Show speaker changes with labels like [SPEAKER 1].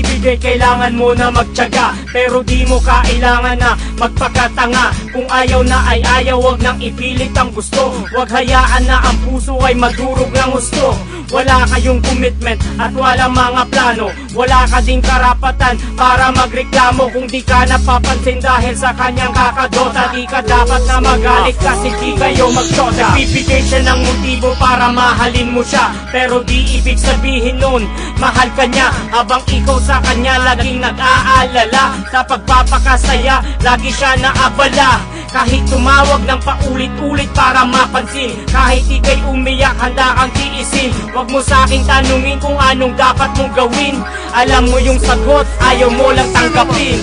[SPEAKER 1] ibigay kailangan mo na magtiyaga, pero di mo kailangan na magpakatanga. Kung ayaw na ay ayaw, wag nang ipilit ang gusto. Wag hayaan na ang puso ay madurog ng gusto. Wala kayong commitment at walang mga plano. Wala ka ding karapatan para magreklamo. Kung di ka napapansin dahil sa kanyang kakadota, di ka dapat na magalit kasi di kayo magsoda. Nagbibigay siya ng motibo para mahalin mo siya, pero di ibig sabihin nun mahal ka niya. Habang ikaw sa kanya laging nag-aalala, sa pagpapakasaya lagi siya naabala. Kahit tumawag ng paulit-ulit para mapansin, kahit ika'y umiyak handa kang tiisin. Wag mo sa'king tanungin kung anong dapat mong gawin. Alam mo yung sagot, ayaw mo lang tanggapin.